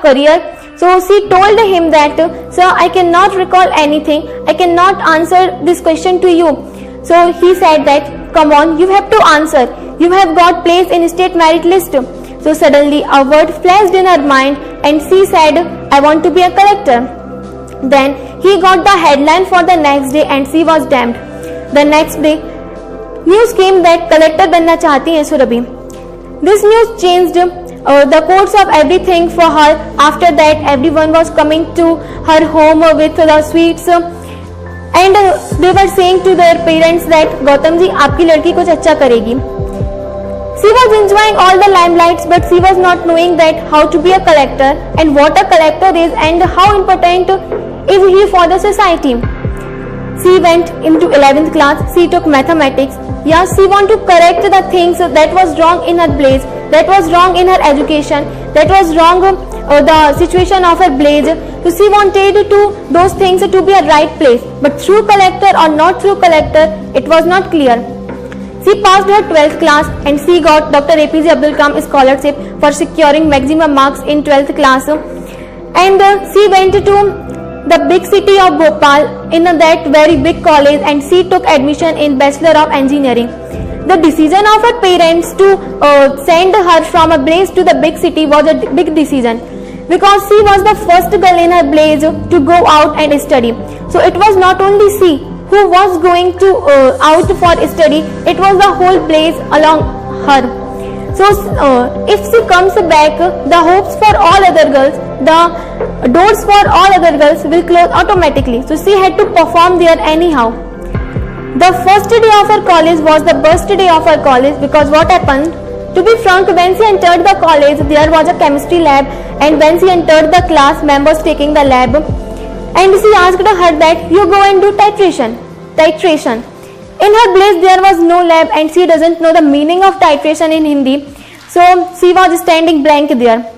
career. So she told him that, sir, I cannot recall anything. I cannot answer this question to you. So he said that, come on, you have to answer. You have got place in state merit list. So suddenly a word flashed in her mind and she said, I want to be a collector. Then he got the headline for the next day and she was damned. The next day, news came that collector बनना चाहती है Surabhi. This news changed the course of everything for her. After that, everyone was coming to her home with the sweets and they were saying to their parents that Gautam ji आपकी लड़की कुछ अच्छा करेगी. She was enjoying all the limelights, but she was not knowing that how to be a collector and what a collector is and how important is he for the society. She went into 11th class. She took mathematics. Yeah, she wanted to correct the things that was wrong in her place, that was wrong in her education, that was wrong the situation of her place. So she wanted to those things to be a right place, but through collector or not through collector, it was not clear. She passed her 12th class and she got Dr. APJ Abdul Kalam scholarship for securing maximum marks in 12th class. And she went to the big city of Bhopal in that very big college and she took admission in Bachelor of Engineering. The decision of her parents to send her from a place to the big city was a big decision because she was the first girl in her place to go out and study. So it was not only she who was going to out for study, it was the whole place along her. So if she comes back, the hopes for all other girls, the doors for all other girls will close automatically. So she had to perform there anyhow. The first day of her college was the best day of her college because what happened? To be frank, when she entered the college, there was a chemistry lab, and when she entered the class, members taking the lab, and she asked her that you go and do titration. In her place there was no lab and she doesn't know the meaning of titration in Hindi. So she was standing blank there.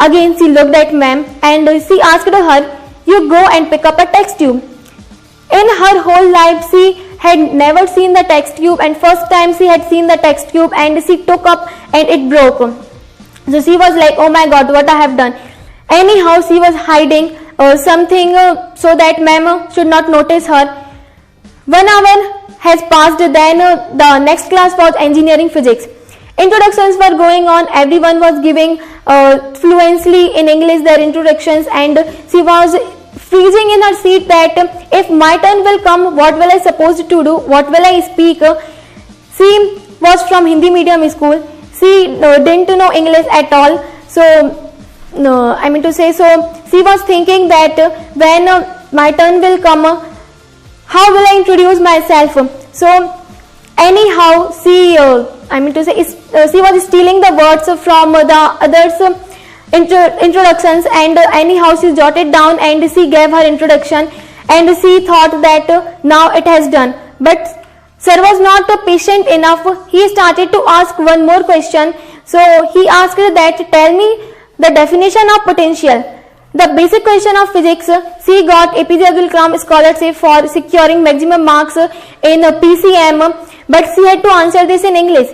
Again she looked at ma'am and she asked her, you go and pick up a test tube. In her whole life she had never seen the test tube and first time she had seen the test tube and she took up and it broke. So she was like, oh my god, what I have done. Anyhow she was hiding something so that ma'am should not notice her. 1 hour has passed, then the next class was engineering physics. Introductions were going on, everyone was giving fluently in English their introductions and she was freezing in her seat that if my turn will come, what will I supposed to do, what will I speak. She was from Hindi medium school, she didn't know English at all. So she was thinking that when my turn will come, how will I introduce myself? So anyhow she she was stealing the words from the others introductions and anyhow she jotted down and she gave her introduction and she thought that now it has done. But sir was not patient enough. He started to ask one more question. So he asked that, tell me the definition of potential. The basic question of physics, she got APJ Abdul Kalam scholarship for securing maximum marks in PCM, but she had to answer this in English.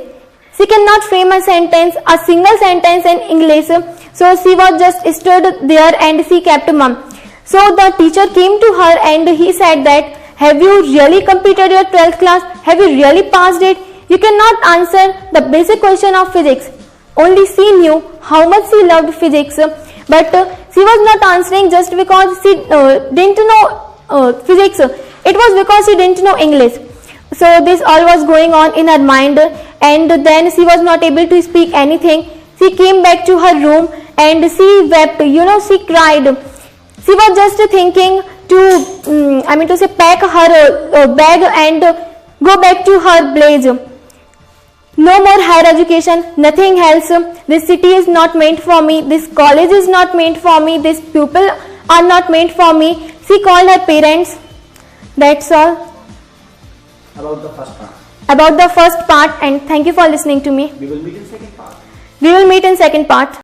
She cannot frame a sentence, a single sentence in English, so she was just stood there and she kept mum. So the teacher came to her and he said that, have you really completed your 12th class? Have you really passed it? You cannot answer the basic question of physics. Only she knew how much she loved physics, but she was not answering just because she didn't know physics. It was because she didn't know English. So this all was going on in her mind and then she was not able to speak anything. She came back to her room and she wept, she cried. She was just thinking to pack her bag and go back to her place. No more higher education, nothing else. This city is not meant for me. This college is not meant for me. These people are not meant for me. She called her parents. That's all. About the first part. About the first part, and thank you for listening to me. We will meet in second part. We will meet in second part.